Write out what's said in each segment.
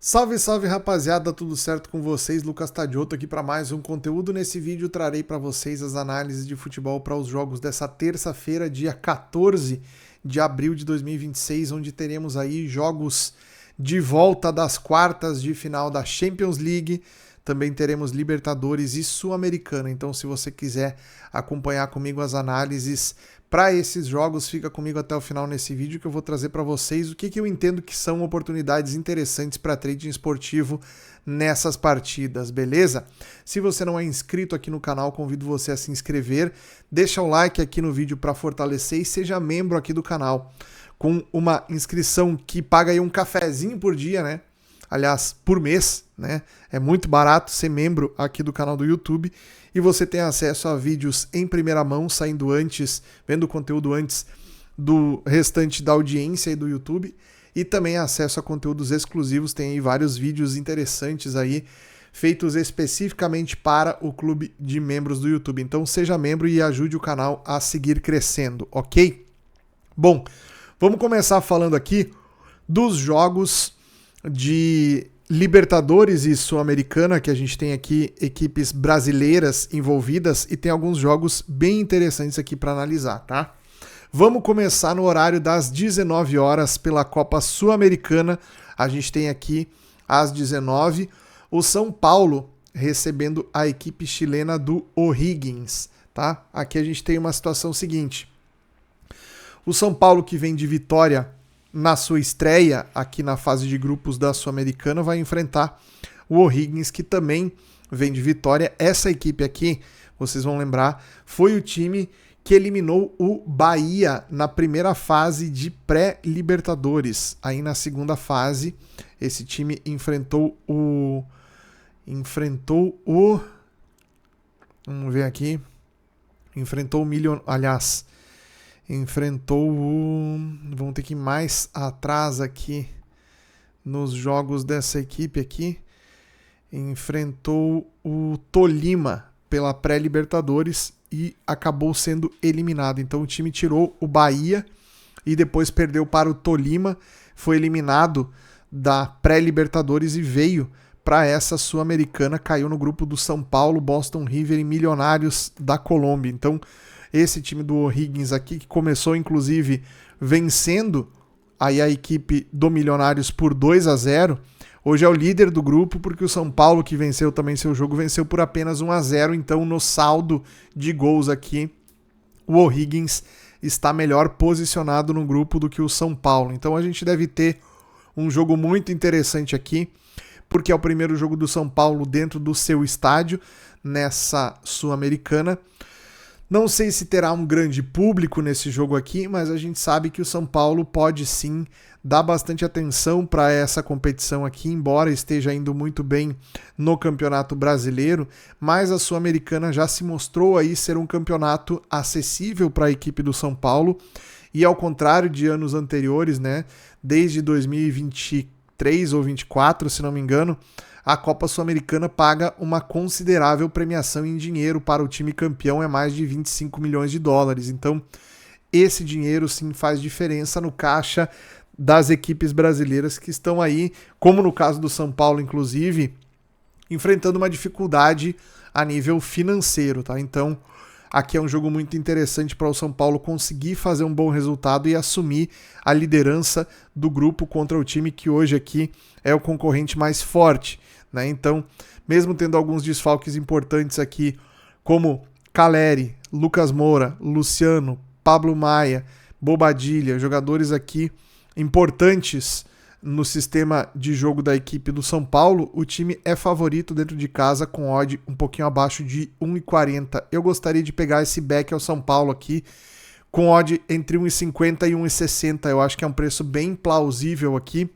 Salve, salve rapaziada, tudo certo com vocês? Lucas Tadioto aqui para mais um conteúdo. Nesse vídeo trarei para vocês as análises de futebol para os jogos dessa terça-feira, dia 14 de abril de 2026, onde teremos aí jogos de volta das quartas de final da Champions League. Também teremos Libertadores e Sul-Americana. Então, se você quiser acompanhar comigo as análises para esses jogos, fica comigo até o final nesse vídeo que eu vou trazer para vocês o que eu entendo que são oportunidades interessantes para trading esportivo nessas partidas, beleza? Se você não é inscrito aqui no canal, convido você a se inscrever, deixa o like aqui no vídeo para fortalecer e seja membro aqui do canal. Com uma inscrição que paga aí um cafezinho por dia, né? Aliás, por mês, né? É muito barato ser membro aqui do canal do YouTube e você tem acesso a vídeos em primeira mão, saindo antes, vendo o conteúdo antes do restante da audiência e do YouTube, e também acesso a conteúdos exclusivos. Tem aí vários vídeos interessantes aí, feitos especificamente para o clube de membros do YouTube. Então seja membro e ajude o canal a seguir crescendo, ok? Bom, vamos começar falando aqui dos jogos de Libertadores e Sul-Americana, que a gente tem aqui equipes brasileiras envolvidas e tem alguns jogos bem interessantes aqui para analisar, tá? Vamos começar no horário das 19 horas pela Copa Sul-Americana. A gente tem aqui às 19 o São Paulo recebendo a equipe chilena do O'Higgins, tá? Aqui a gente tem uma situação seguinte. O São Paulo, que vem de vitória na sua estreia aqui na fase de grupos da Sul-Americana, vai enfrentar o O'Higgins, que também vem de vitória. Essa equipe aqui, vocês vão lembrar, foi o time que eliminou o Bahia na primeira fase de pré-Libertadores. Aí na segunda fase, esse time enfrentou o... Vamos ver aqui. Enfrentou o Vamos ter que ir mais atrás aqui nos jogos dessa equipe aqui. Enfrentou o Tolima pela pré-Libertadores e acabou sendo eliminado. Então o time tirou o Bahia e depois perdeu para o Tolima. Foi eliminado da pré-Libertadores e veio para essa Sul-Americana. Caiu no grupo do São Paulo, Boston River e Milionários da Colômbia. Então esse time do O'Higgins aqui, que começou inclusive vencendo aí a equipe do Milionários por 2-0, hoje é o líder do grupo, porque o São Paulo, que venceu também seu jogo, venceu por apenas 1-0, então no saldo de gols aqui, o O'Higgins está melhor posicionado no grupo do que o São Paulo. Então a gente deve ter um jogo muito interessante aqui, porque é o primeiro jogo do São Paulo dentro do seu estádio, nessa Sul-Americana. Não sei se terá um grande público nesse jogo aqui, mas a gente sabe que o São Paulo pode sim dar bastante atenção para essa competição aqui, embora esteja indo muito bem no Campeonato Brasileiro, mas a Sul-Americana já se mostrou aí ser um campeonato acessível para a equipe do São Paulo, e ao contrário de anos anteriores, né, desde 2023 ou 2024, se não me engano, a Copa Sul-Americana paga uma considerável premiação em dinheiro para o time campeão, é mais de 25 milhões de dólares. Então, esse dinheiro sim faz diferença no caixa das equipes brasileiras que estão aí, como no caso do São Paulo, inclusive, enfrentando uma dificuldade a nível financeiro, tá? Então, aqui é um jogo muito interessante para o São Paulo conseguir fazer um bom resultado e assumir a liderança do grupo contra o time que hoje aqui é o concorrente mais forte, né? Então, mesmo tendo alguns desfalques importantes aqui, como Caleri, Lucas Moura, Luciano, Pablo Maia, Bobadilla, jogadores aqui importantes no sistema de jogo da equipe do São Paulo, o time é favorito dentro de casa com odd um pouquinho abaixo de 1,40. Eu gostaria de pegar esse back ao São Paulo aqui com odd entre 1,50 e 1,60. Eu acho que é um preço bem plausível aqui,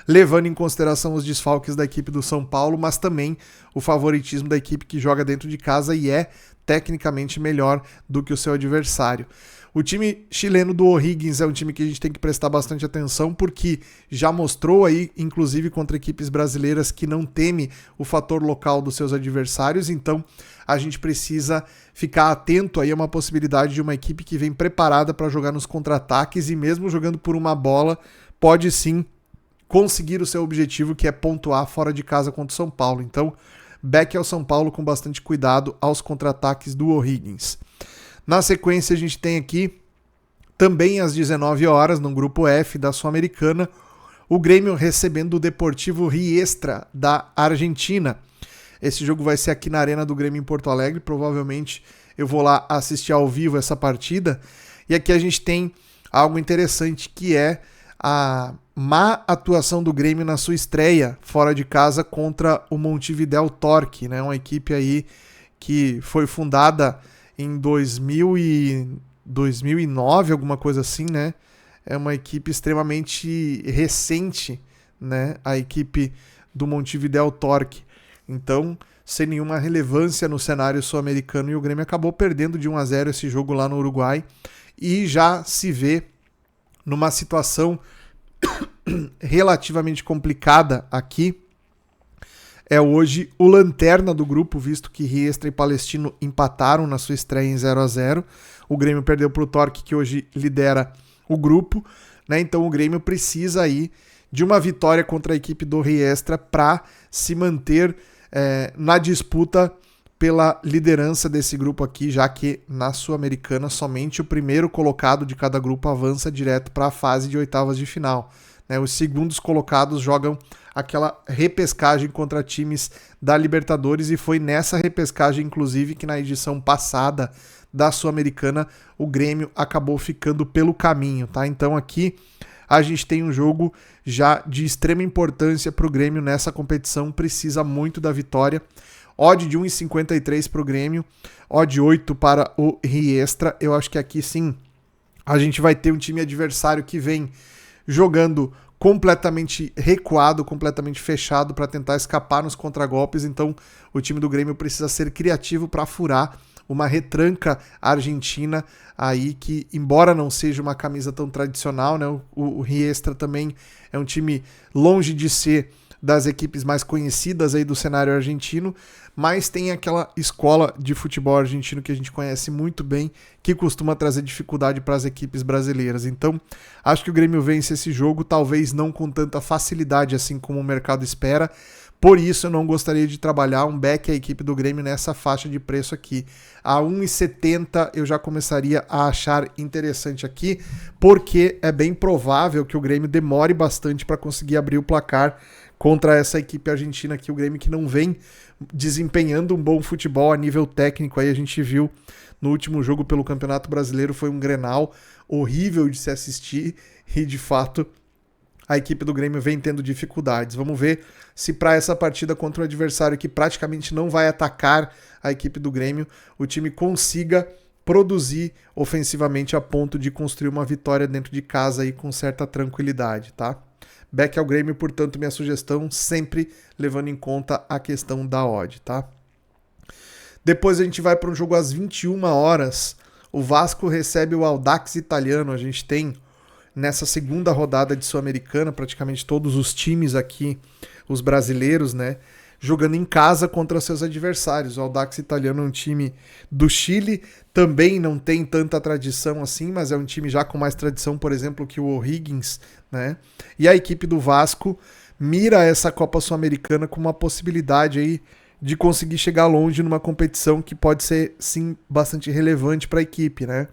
levando em consideração os desfalques da equipe do São Paulo, mas também o favoritismo da equipe que joga dentro de casa e é tecnicamente melhor do que o seu adversário. O time chileno do O'Higgins é um time que a gente tem que prestar bastante atenção, porque já mostrou aí, inclusive contra equipes brasileiras, que não teme o fator local dos seus adversários, então a gente precisa ficar atento aí a uma possibilidade de uma equipe que vem preparada para jogar nos contra-ataques e mesmo jogando por uma bola, pode sim conseguir o seu objetivo, que é pontuar fora de casa contra o São Paulo. Então, back ao São Paulo com bastante cuidado aos contra-ataques do O'Higgins. Na sequência, a gente tem aqui, também às 19 horas, no grupo F da Sul-Americana, o Grêmio recebendo o Deportivo Riestra da Argentina. Esse jogo vai ser aqui na Arena do Grêmio em Porto Alegre, provavelmente eu vou lá assistir ao vivo essa partida. E aqui a gente tem algo interessante, que é a má atuação do Grêmio na sua estreia fora de casa contra o Montevideo Torque, né? Uma equipe aí que foi fundada em 2009, alguma coisa assim, né? É uma equipe extremamente recente, né? A equipe do Montevideo Torque. Então, sem nenhuma relevância no cenário sul-americano, e o Grêmio acabou perdendo de 1-0 esse jogo lá no Uruguai, e já se vê numa situação relativamente complicada aqui. É hoje o lanterna do grupo, visto que Riestra e Palestino empataram na sua estreia em 0-0. O Grêmio perdeu para o Torque, que hoje lidera o grupo, né? Então o Grêmio precisa aí de uma vitória contra a equipe do Riestra para se manter na disputa pela liderança desse grupo aqui, já que na Sul-Americana somente o primeiro colocado de cada grupo avança direto para a fase de oitavas de final, né? Os segundos colocados jogam aquela repescagem contra times da Libertadores, e foi nessa repescagem, inclusive, que na edição passada da Sul-Americana o Grêmio acabou ficando pelo caminho, tá? Então aqui a gente tem um jogo já de extrema importância para o Grêmio nessa competição, precisa muito da vitória. Odd de 1,53 para o Grêmio, odd 8 para o Riestra. Eu acho que aqui sim a gente vai ter um time adversário que vem jogando completamente recuado, completamente fechado para tentar escapar nos contragolpes. Então o time do Grêmio precisa ser criativo para furar uma retranca argentina aí, que embora não seja uma camisa tão tradicional, né, o Riestra também é um time longe de ser das equipes mais conhecidas aí do cenário argentino, mas tem aquela escola de futebol argentino que a gente conhece muito bem, que costuma trazer dificuldade para as equipes brasileiras. Então, acho que o Grêmio vence esse jogo, talvez não com tanta facilidade assim como o mercado espera. Por isso, eu não gostaria de trabalhar um back a equipe do Grêmio nessa faixa de preço aqui. A 1,70 eu já começaria a achar interessante aqui, porque é bem provável que o Grêmio demore bastante para conseguir abrir o placar contra essa equipe argentina aqui. O Grêmio que não vem desempenhando um bom futebol a nível técnico. Aí a gente viu no último jogo pelo Campeonato Brasileiro, foi um Grenal horrível de se assistir, e de fato a equipe do Grêmio vem tendo dificuldades. Vamos ver se para essa partida contra um adversário que praticamente não vai atacar a equipe do Grêmio, o time consiga produzir ofensivamente a ponto de construir uma vitória dentro de casa aí com certa tranquilidade, tá? Back ao Grêmio, portanto, minha sugestão, sempre levando em conta a questão da odd, tá? Depois a gente vai para um jogo às 21 horas. O Vasco recebe o Audax Italiano. A gente tem nessa segunda rodada de Sul-Americana praticamente todos os times aqui, os brasileiros, né, jogando em casa contra seus adversários. O Audax Italiano é um time do Chile, também não tem tanta tradição assim, mas é um time já com mais tradição, por exemplo, que o O'Higgins, né? E a equipe do Vasco mira essa Copa Sul-Americana com uma possibilidade aí de conseguir chegar longe numa competição que pode ser, sim, bastante relevante para a equipe, né?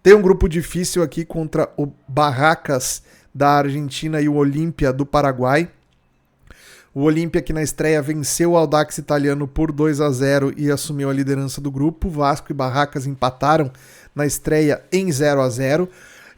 Tem um grupo difícil aqui contra o Barracas da Argentina e o Olímpia do Paraguai. O Olímpia, que na estreia venceu o Audax Italiano por 2-0 e assumiu a liderança do grupo. Vasco e Barracas empataram na estreia em 0-0.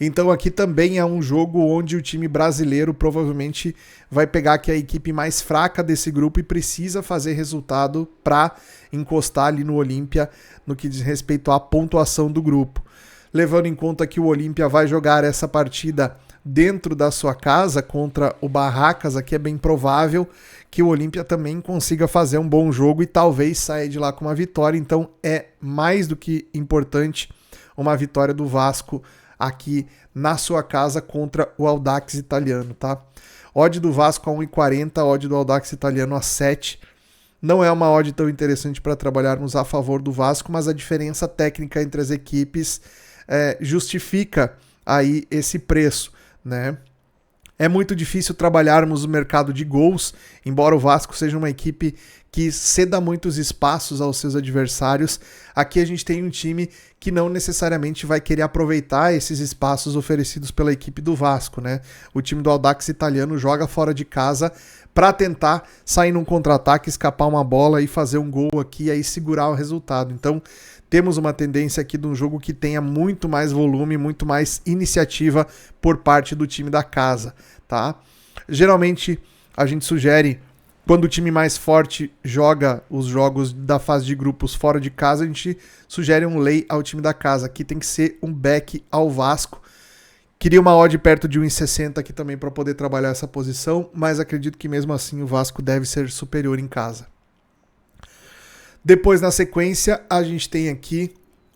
Então aqui também é um jogo onde o time brasileiro provavelmente vai pegar aqui a equipe mais fraca desse grupo e precisa fazer resultado para encostar ali no Olímpia no que diz respeito à pontuação do grupo. Levando em conta que o Olímpia vai jogar essa partida dentro da sua casa contra o Barracas, aqui é bem provável que o Olímpia também consiga fazer um bom jogo e talvez saia de lá com uma vitória. Então é mais do que importante uma vitória do Vasco aqui na sua casa contra o Audax Italiano, tá? Odd do Vasco a 1,40, odd do Audax Italiano a 7. Não é uma odd tão interessante para trabalharmos a favor do Vasco, mas a diferença técnica entre as equipes justifica aí esse preço, né? É muito difícil trabalharmos o mercado de gols, embora o Vasco seja uma equipe que ceda muitos espaços aos seus adversários. Aqui a gente tem um time que não necessariamente vai querer aproveitar esses espaços oferecidos pela equipe do Vasco, né? O time do Audax Italiano joga fora de casa para tentar sair num contra-ataque, escapar uma bola e fazer um gol aqui e aí segurar o resultado. Então, temos uma tendência aqui de um jogo que tenha muito mais volume, muito mais iniciativa por parte do time da casa, tá? Geralmente, a gente sugere, quando o time mais forte joga os jogos da fase de grupos fora de casa, a gente sugere um lay ao time da casa. Aqui tem que ser um back ao Vasco. Queria uma odd perto de 1,60 aqui também para poder trabalhar essa posição, mas acredito que mesmo assim o Vasco deve ser superior em casa. Depois, na sequência, a gente tem aqui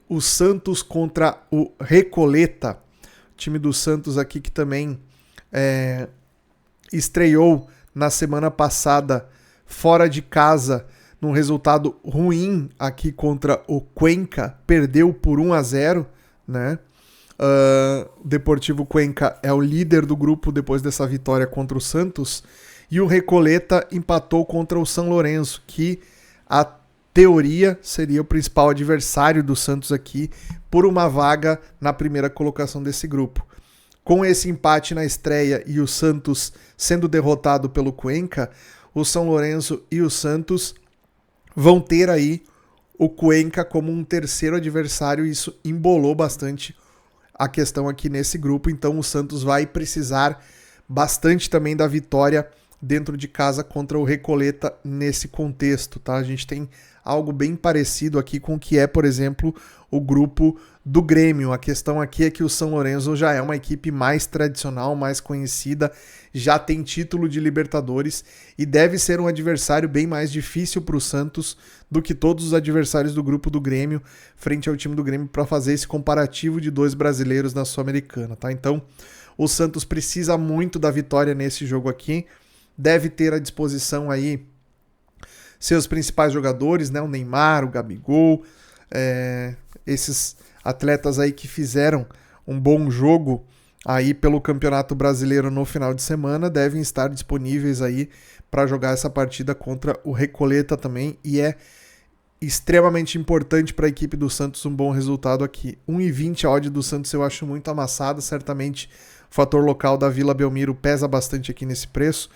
o Santos contra o Recoleta. O time do Santos aqui que também estreou na semana passada fora de casa num resultado ruim aqui contra o Cuenca. Perdeu por 1-0, né? O Deportivo Cuenca é o líder do grupo depois dessa vitória contra o Santos. E o Recoleta empatou contra o São Lourenço, que a teoria seria o principal adversário do Santos aqui por uma vaga na primeira colocação desse grupo. Com esse empate na estreia e o Santos sendo derrotado pelo Cuenca, o São Lourenço e o Santos vão ter aí o Cuenca como um terceiro adversário e isso embolou bastante a questão aqui nesse grupo. Então o Santos vai precisar bastante também da vitória dentro de casa contra o Recoleta nesse contexto, tá? A gente tem algo bem parecido aqui com o que é, por exemplo, o grupo do Grêmio. A questão aqui é que o São Lourenço já é uma equipe mais tradicional, mais conhecida, já tem título de Libertadores e deve ser um adversário bem mais difícil para o Santos do que todos os adversários do grupo do Grêmio frente ao time do Grêmio para fazer esse comparativo de dois brasileiros na Sul-Americana, tá? Então, o Santos precisa muito da vitória nesse jogo aqui, deve ter à disposição aí seus principais jogadores, né? O Neymar, o Gabigol, esses atletas aí que fizeram um bom jogo aí pelo Campeonato Brasileiro no final de semana, devem estar disponíveis aí para jogar essa partida contra o Recoleta também, e é extremamente importante para a equipe do Santos um bom resultado aqui. 1,20 a odd do Santos eu acho muito amassada, certamente o fator local da Vila Belmiro pesa bastante aqui nesse preço.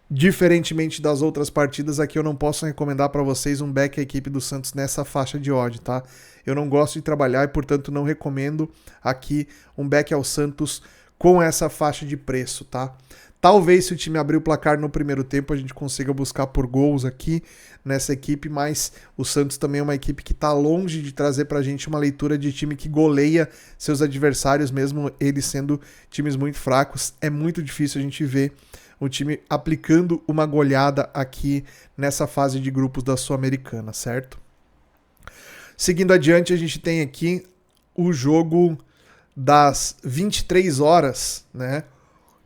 Diferentemente das outras partidas, aqui eu não posso recomendar para vocês um back à equipe do Santos nessa faixa de odd, tá? Eu não gosto de trabalhar e, portanto, não recomendo aqui um back ao Santos com essa faixa de preço, tá? Talvez se o time abrir o placar no primeiro tempo a gente consiga buscar por gols aqui nessa equipe, mas o Santos também é uma equipe que está longe de trazer pra gente uma leitura de time que goleia seus adversários, mesmo eles sendo times muito fracos. É muito difícil a gente ver o time aplicando uma goleada aqui nessa fase de grupos da Sul-Americana, certo? Seguindo adiante, a gente tem aqui o jogo das 23 horas, né?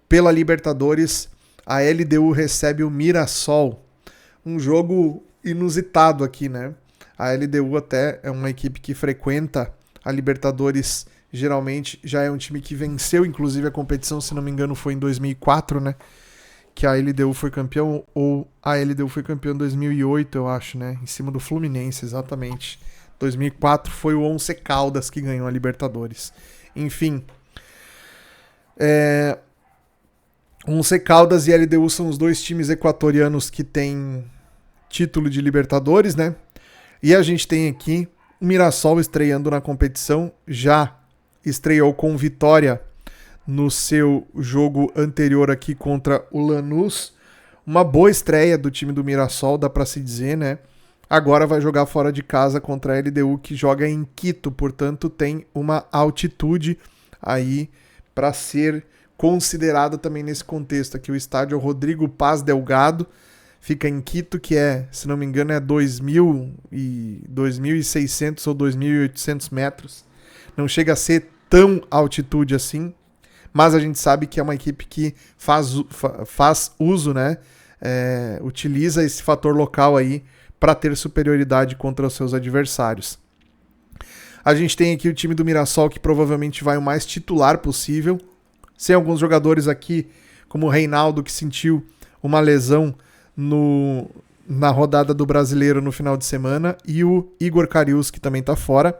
Pela Libertadores, a LDU recebe o Mirassol. Um jogo inusitado aqui, né? A LDU até é uma equipe que frequenta a Libertadores, geralmente já é um time que venceu, inclusive, a competição, se não me engano, foi em 2004, né? Que a LDU foi campeão, ou a LDU foi campeão em 2008, eu acho, né? Em cima do Fluminense, exatamente. 2004 foi o Once Caldas que ganhou a Libertadores. Enfim, Once Caldas e LDU são os dois times equatorianos que têm título de Libertadores, né? E a gente tem aqui o Mirassol estreando na competição, já estreou com vitória no seu jogo anterior aqui contra o Lanús. Uma boa estreia do time do Mirassol, dá pra se dizer, né? Agora vai jogar fora de casa contra a LDU, que joga em Quito, portanto tem uma altitude aí para ser considerada também nesse contexto. Aqui o estádio Rodrigo Paz Delgado, fica em Quito, que é, se não me engano, é 2.600 ou 2.800 metros. Não chega a ser tão altitude assim, mas a gente sabe que é uma equipe que faz uso, né? Utiliza esse fator local aí para ter superioridade contra os seus adversários. A gente tem aqui o time do Mirassol, que provavelmente vai o mais titular possível, sem alguns jogadores aqui como o Reinaldo, que sentiu uma lesão na rodada do Brasileiro no final de semana, e o Igor Carius, que também está fora.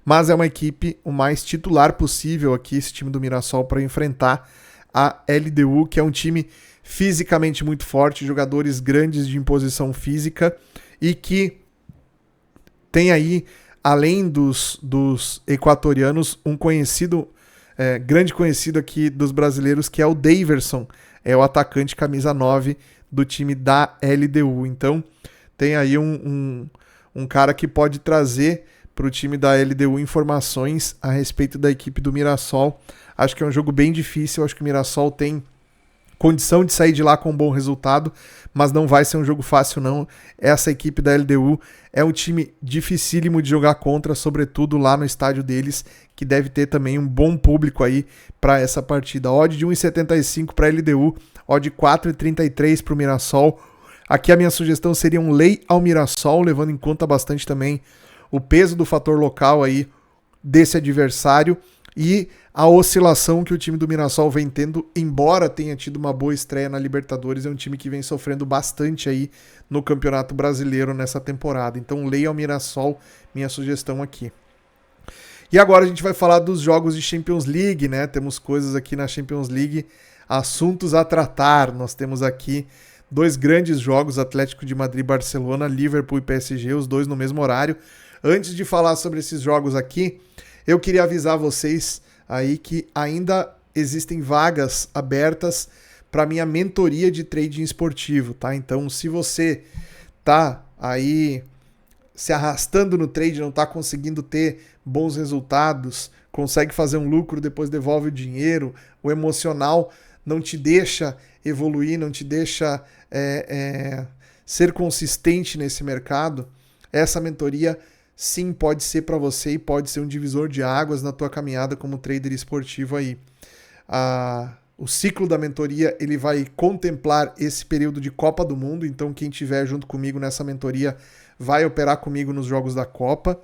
Mas é uma equipe o mais titular possível aqui, esse time do Mirassol, para enfrentar a LDU, que é um time fisicamente muito forte, jogadores grandes de imposição física e que tem aí, além dos equatorianos, um grande conhecido aqui dos brasileiros, que é o Daverson, é o atacante camisa 9 do time da LDU. Então tem aí um cara que pode trazer para o time da LDU informações a respeito da equipe do Mirassol. Acho que é um jogo bem difícil, acho que o Mirassol tem condição de sair de lá com um bom resultado, mas não vai ser um jogo fácil não. Essa equipe da LDU é um time dificílimo de jogar contra, sobretudo lá no estádio deles, que deve ter também um bom público aí para essa partida. Odd de 1,75 para a LDU, odd 4,33 para o Mirassol. Aqui a minha sugestão seria um lay ao Mirassol, levando em conta bastante também o peso do fator local aí desse adversário e a oscilação que o time do Mirassol vem tendo, embora tenha tido uma boa estreia na Libertadores, é um time que vem sofrendo bastante aí no Campeonato Brasileiro nessa temporada. Então leia ao Mirassol, minha sugestão aqui. E agora a gente vai falar dos jogos de Champions League, né? Temos coisas aqui na Champions League, assuntos a tratar. Nós temos aqui 2 grandes jogos, Atlético de Madrid e Barcelona, Liverpool e PSG, os 2 no mesmo horário. Antes de falar sobre esses jogos aqui, eu queria avisar vocês aí que ainda existem vagas abertas para minha mentoria de trading esportivo, tá? Então, se você tá aí se arrastando no trade, não tá conseguindo ter bons resultados, consegue fazer um lucro, depois devolve o dinheiro, o emocional não te deixa evoluir, não te deixa ser consistente nesse mercado, essa mentoria sim pode ser para você e pode ser um divisor de águas na tua caminhada como trader esportivo aí. O ciclo da mentoria ele vai contemplar esse período de Copa do Mundo, então quem estiver junto comigo nessa mentoria vai operar comigo nos jogos da Copa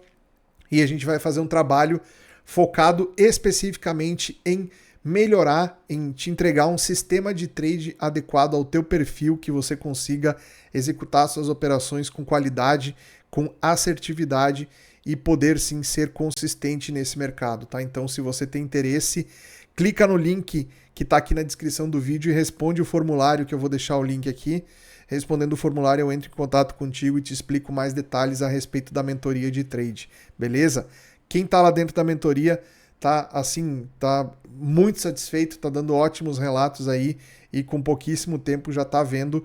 e a gente vai fazer um trabalho focado especificamente em melhorar, em te entregar um sistema de trade adequado ao teu perfil, que você consiga executar suas operações com qualidade, com assertividade e poder sim ser consistente nesse mercado, tá? Então, se você tem interesse, clica no link que está aqui na descrição do vídeo e responde o formulário, que eu vou deixar o link aqui. Respondendo o formulário, eu entro em contato contigo e te explico mais detalhes a respeito da mentoria de trade, beleza? Quem está lá dentro da mentoria tá muito satisfeito, tá dando ótimos relatos aí e com pouquíssimo tempo já tá vendo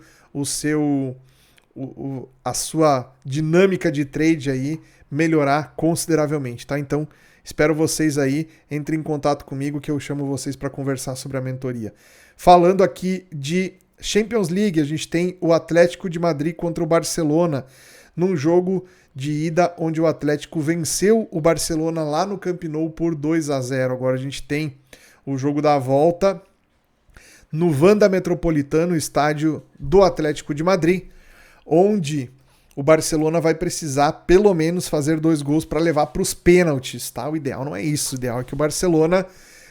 a sua dinâmica de trade aí melhorar consideravelmente, tá? Então, espero vocês aí, entrem em contato comigo que eu chamo vocês para conversar sobre a mentoria. Falando aqui de Champions League, a gente tem o Atlético de Madrid contra o Barcelona, num jogo de ida onde o Atlético venceu o Barcelona lá no Camp Nou por 2-0. Agora a gente tem o jogo da volta no Wanda Metropolitano, estádio do Atlético de Madrid, onde o Barcelona vai precisar pelo menos fazer 2 gols para levar para os pênaltis, tá? O ideal não é isso, o ideal é que o Barcelona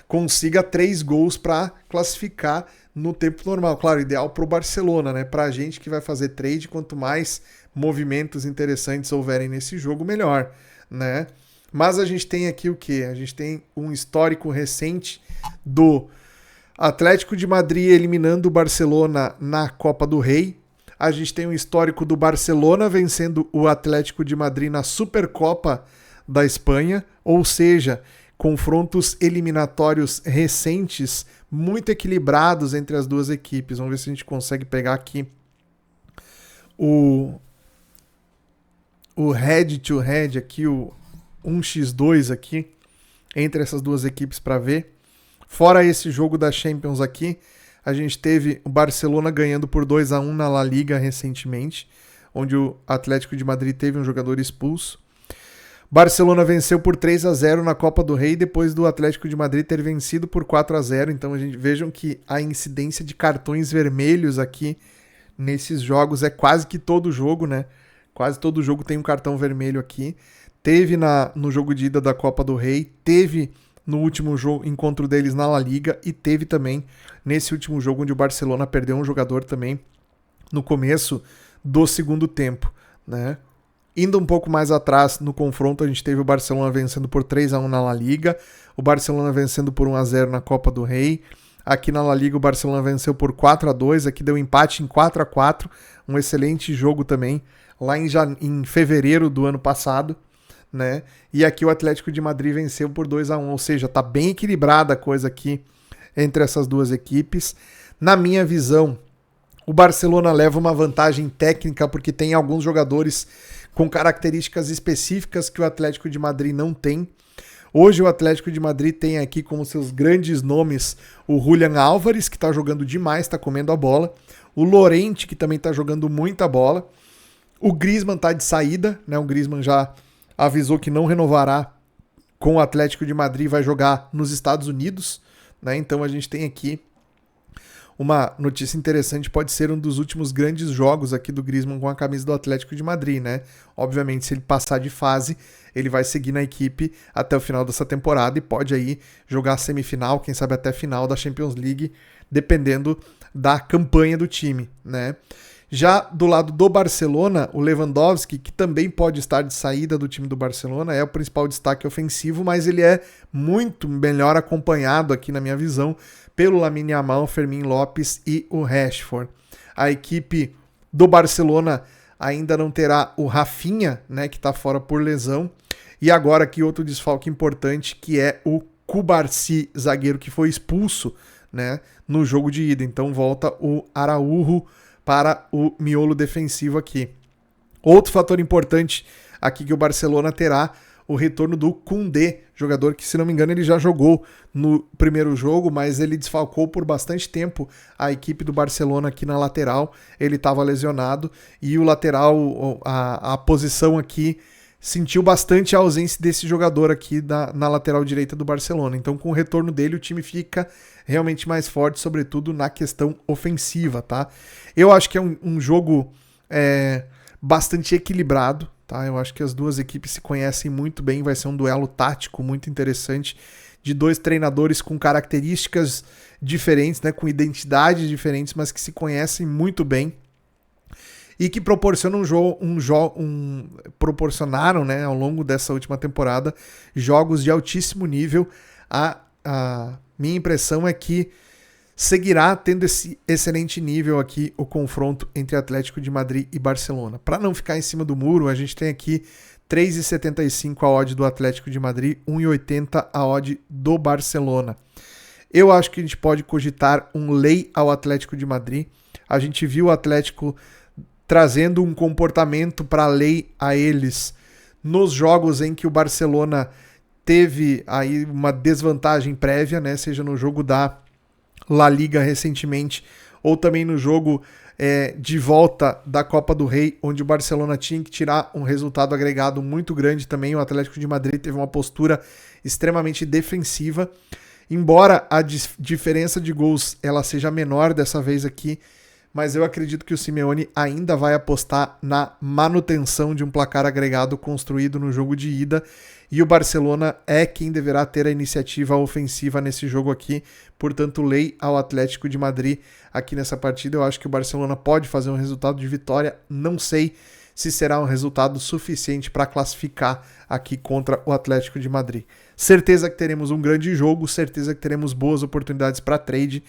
consiga 3 gols para classificar no tempo normal. Claro, ideal para o Barcelona, né? Para a gente que vai fazer trade, quanto mais movimentos interessantes houverem nesse jogo, melhor, né? Mas a gente tem aqui o quê? A gente tem um histórico recente do Atlético de Madrid eliminando o Barcelona na Copa do Rei. A gente tem um histórico do Barcelona vencendo o Atlético de Madrid na Supercopa da Espanha, ou seja, confrontos eliminatórios recentes, muito equilibrados entre as duas equipes. Vamos ver se a gente consegue pegar aqui o head to head aqui, o 1x2 aqui, entre essas duas equipes para ver. Fora esse jogo da Champions aqui, a gente teve o Barcelona ganhando por 2-1 na La Liga recentemente, onde o Atlético de Madrid teve um jogador expulso. Barcelona venceu por 3-0 na Copa do Rei, depois do Atlético de Madrid ter vencido por 4-0. Então vejam que a incidência de cartões vermelhos aqui nesses jogos é quase que todo jogo, né? Quase todo jogo tem um cartão vermelho aqui. Teve no jogo de ida da Copa do Rei, teve no último encontro deles na La Liga e teve também nesse último jogo onde o Barcelona perdeu um jogador também no começo do segundo tempo, né? Indo um pouco mais atrás no confronto, a gente teve o Barcelona vencendo por 3-1 na La Liga, o Barcelona vencendo por 1-0 na Copa do Rei. Aqui na La Liga o Barcelona venceu por 4-2, aqui deu empate em 4-4, um excelente jogo também, lá em fevereiro do ano passado, né? E aqui o Atlético de Madrid venceu por 2-1, ou seja, tá bem equilibrada a coisa aqui entre essas duas equipes. Na minha visão, o Barcelona leva uma vantagem técnica porque tem alguns jogadores com características específicas que o Atlético de Madrid não tem. Hoje o Atlético de Madrid tem aqui como seus grandes nomes o Julián Álvares, que está jogando demais, está comendo a bola. O Llorente, que também está jogando muita bola. O Griezmann está de saída, né? O Griezmann já avisou que não renovará com o Atlético de Madrid e vai jogar nos Estados Unidos, né? Então a gente tem aqui uma notícia interessante, pode ser um dos últimos grandes jogos aqui do Griezmann com a camisa do Atlético de Madrid, né? Obviamente, se ele passar de fase, ele vai seguir na equipe até o final dessa temporada e pode aí jogar a semifinal, quem sabe até final da Champions League, dependendo da campanha do time, né? Já do lado do Barcelona, o Lewandowski, que também pode estar de saída do time do Barcelona, é o principal destaque ofensivo, mas ele é muito melhor acompanhado aqui na minha visão pelo Lamine Yamal, Fermín Lopes e o Rashford. A equipe do Barcelona ainda não terá o Rafinha, né, que está fora por lesão. E agora aqui outro desfalque importante, que é o Cubarsí, zagueiro que foi expulso, né, no jogo de ida. Então volta o Araújo para o miolo defensivo aqui. Outro fator importante aqui que o Barcelona terá o retorno do Koundé, jogador que, se não me engano, ele já jogou no primeiro jogo, mas ele desfalcou por bastante tempo a equipe do Barcelona aqui na lateral. Ele estava lesionado e o lateral, a posição aqui, sentiu bastante a ausência desse jogador aqui na lateral direita do Barcelona. Então, com o retorno dele, o time fica realmente mais forte, sobretudo na questão ofensiva, tá? Eu acho que é um jogo bastante equilibrado, tá? Eu acho que as duas equipes se conhecem muito bem, vai ser um duelo tático muito interessante de dois treinadores com características diferentes, né, com identidades diferentes, mas que se conhecem muito bem e que proporcionam proporcionaram, né, ao longo dessa última temporada jogos de altíssimo nível. A minha impressão é que seguirá tendo esse excelente nível aqui o confronto entre Atlético de Madrid e Barcelona. Para não ficar em cima do muro, a gente tem aqui 3,75 a odd do Atlético de Madrid, 1,80 a odd do Barcelona. Eu acho que a gente pode cogitar um lay ao Atlético de Madrid. A gente viu o Atlético trazendo um comportamento para lei a eles nos jogos em que o Barcelona teve aí uma desvantagem prévia, né? Seja no jogo da La Liga recentemente, ou também no jogo de volta da Copa do Rei, onde o Barcelona tinha que tirar um resultado agregado muito grande também. O Atlético de Madrid teve uma postura extremamente defensiva. Embora a diferença de gols ela seja menor dessa vez aqui, mas eu acredito que o Simeone ainda vai apostar na manutenção de um placar agregado construído no jogo de ida, e o Barcelona é quem deverá ter a iniciativa ofensiva nesse jogo aqui. Portanto, lei ao Atlético de Madrid aqui nessa partida. Eu acho que o Barcelona pode fazer um resultado de vitória, não sei se será um resultado suficiente para classificar aqui contra o Atlético de Madrid. Certeza que teremos um grande jogo, certeza que teremos boas oportunidades para trade,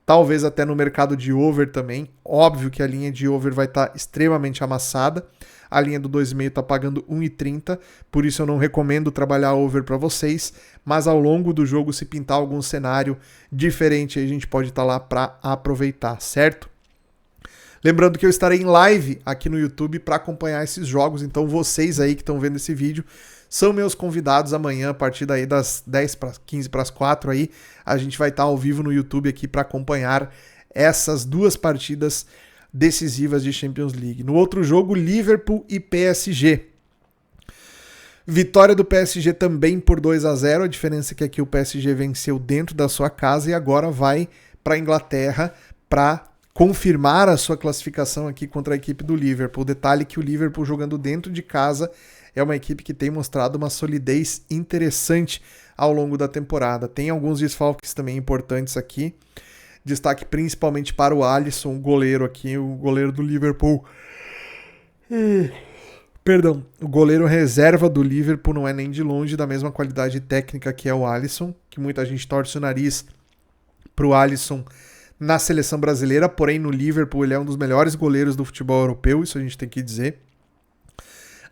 talvez até no mercado de over também. Óbvio que a linha de over vai estar extremamente amassada. A linha do 2,5 está pagando 1,30, por isso eu não recomendo trabalhar over para vocês, mas ao longo do jogo, se pintar algum cenário diferente, a gente pode estar lá para aproveitar, certo? Lembrando que eu estarei em live aqui no YouTube para acompanhar esses jogos, então vocês aí que estão vendo esse vídeo são meus convidados amanhã, a partir daí das 15 para as 4 aí, a gente vai estar ao vivo no YouTube aqui para acompanhar essas duas partidas decisivas de Champions League. No outro jogo, Liverpool e PSG. Vitória do PSG também por 2-0, a diferença é que aqui o PSG venceu dentro da sua casa e agora vai para a Inglaterra para confirmar a sua classificação aqui contra a equipe do Liverpool. Detalhe que o Liverpool jogando dentro de casa é uma equipe que tem mostrado uma solidez interessante ao longo da temporada. Tem alguns desfalques também importantes aqui. Destaque principalmente para o Alisson, o goleiro aqui, o goleiro do Liverpool. Perdão, o goleiro reserva do Liverpool não é nem de longe da mesma qualidade técnica que é o Alisson, que muita gente torce o nariz pro Alisson na seleção brasileira, porém no Liverpool ele é um dos melhores goleiros do futebol europeu, isso a gente tem que dizer.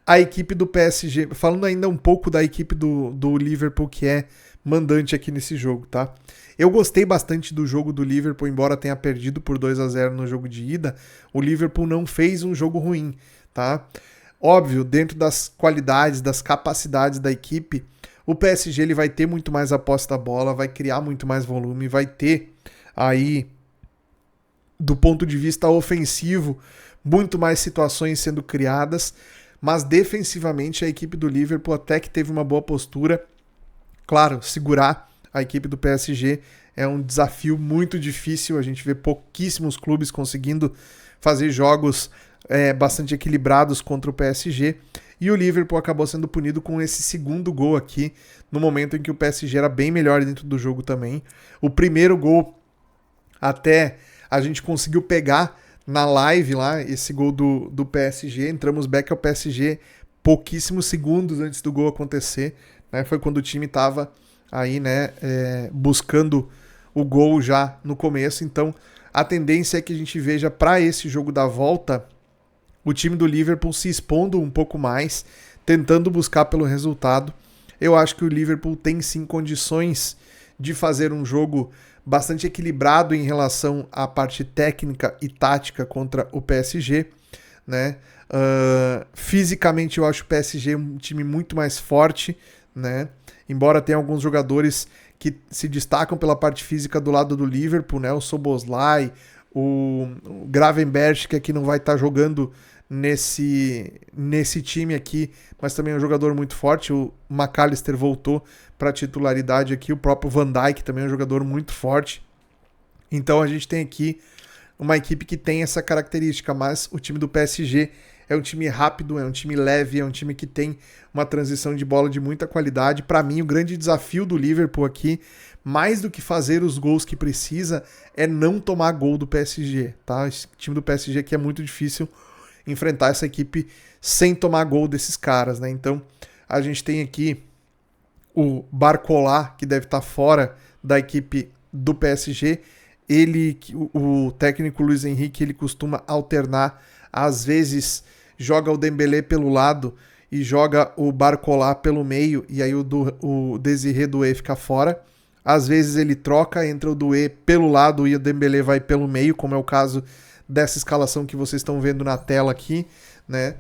A equipe do PSG, falando ainda um pouco da equipe do Liverpool, que é mandante aqui nesse jogo, tá? Eu gostei bastante do jogo do Liverpool, embora tenha perdido por 2-0 no jogo de ida, o Liverpool não fez um jogo ruim, tá? Óbvio, dentro das qualidades, das capacidades da equipe, o PSG ele vai ter muito mais a posse da bola, vai criar muito mais volume, vai ter aí, do ponto de vista ofensivo, muito mais situações sendo criadas, mas defensivamente a equipe do Liverpool até que teve uma boa postura. Claro, segurar a equipe do PSG é um desafio muito difícil, a gente vê pouquíssimos clubes conseguindo fazer jogos bastante equilibrados contra o PSG, e o Liverpool acabou sendo punido com esse segundo gol aqui, no momento em que o PSG era bem melhor dentro do jogo também. O primeiro gol, até a gente conseguiu pegar na live lá, esse gol do PSG, entramos back ao PSG pouquíssimos segundos antes do gol acontecer, né? Foi quando o time estava aí, né, buscando o gol já no começo, então a tendência é que a gente veja para esse jogo da volta o time do Liverpool se expondo um pouco mais, tentando buscar pelo resultado. Eu acho que o Liverpool tem sim condições de fazer um jogo bastante equilibrado em relação à parte técnica e tática contra o PSG, né? Fisicamente eu acho o PSG um time muito mais forte, né? Embora tenha alguns jogadores que se destacam pela parte física do lado do Liverpool, né? O Szoboszlai, o Gravenberch, que aqui não vai estar jogando nesse time aqui, mas também é um jogador muito forte. O McAllister voltou para a titularidade aqui, o próprio Van Dijk também é um jogador muito forte. Então a gente tem aqui uma equipe que tem essa característica, mas o time do PSG é um time rápido, é um time leve, é um time que tem uma transição de bola de muita qualidade. Para mim, o grande desafio do Liverpool aqui, mais do que fazer os gols que precisa, é não tomar gol do PSG, tá? Esse time do PSG aqui é muito difícil enfrentar essa equipe sem tomar gol desses caras, né? Então, a gente tem aqui o Barcola, que deve estar fora da equipe do PSG. O técnico Luiz Henrique, ele costuma alternar, às vezes joga o Dembélé pelo lado e joga o Barcola pelo meio, e aí o Désiré Doué fica fora. Às vezes ele troca, entra o Doué pelo lado e o Dembélé vai pelo meio, como é o caso dessa escalação que vocês estão vendo na tela aqui, né?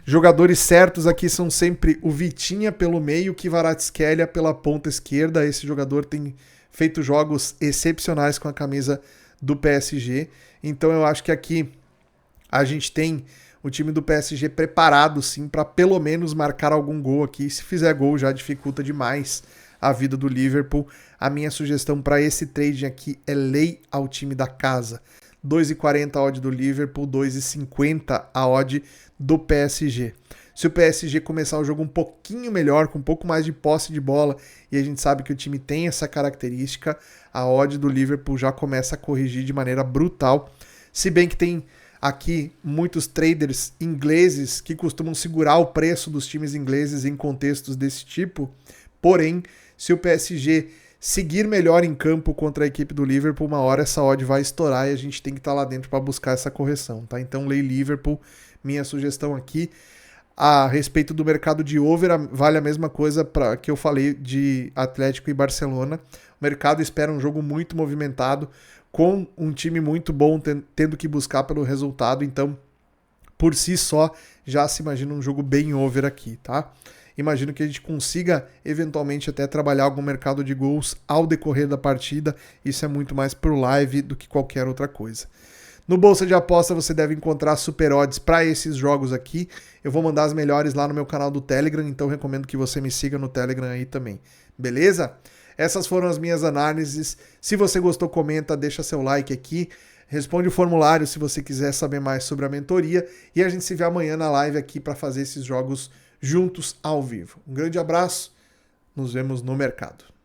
Jogadores certos aqui são sempre o Vitinha pelo meio, o Kvaratskhelia pela ponta esquerda. Esse jogador tem feito jogos excepcionais com a camisa do PSG. Então eu acho que aqui a gente tem o time do PSG preparado sim para pelo menos marcar algum gol aqui. Se fizer gol já dificulta demais a vida do Liverpool. A minha sugestão para esse trading aqui é lei ao time da casa. 2,40 a odd do Liverpool, 2,50 a odd do PSG. Se o PSG começar o jogo um pouquinho melhor, com um pouco mais de posse de bola, e a gente sabe que o time tem essa característica, a odd do Liverpool já começa a corrigir de maneira brutal. Se bem que tem aqui muitos traders ingleses que costumam segurar o preço dos times ingleses em contextos desse tipo, porém, se o PSG seguir melhor em campo contra a equipe do Liverpool, uma hora essa odd vai estourar e a gente tem que estar lá dentro para buscar essa correção, tá? Então, lei Liverpool, minha sugestão aqui. A respeito do mercado de over, vale a mesma coisa para que eu falei de Atlético e Barcelona. O mercado espera um jogo muito movimentado, com um time muito bom, tendo que buscar pelo resultado. Então, por si só, já se imagina um jogo bem over aqui, tá? Imagino que a gente consiga, eventualmente, até trabalhar algum mercado de gols ao decorrer da partida. Isso é muito mais pro live do que qualquer outra coisa. No Bolsa de Aposta você deve encontrar super odds para esses jogos aqui. Eu vou mandar as melhores lá no meu canal do Telegram, então recomendo que você me siga no Telegram aí também. Beleza? Essas foram as minhas análises. Se você gostou, comenta, deixa seu like aqui. Responde o formulário se você quiser saber mais sobre a mentoria e a gente se vê amanhã na live aqui para fazer esses jogos juntos ao vivo. Um grande abraço, nos vemos no mercado.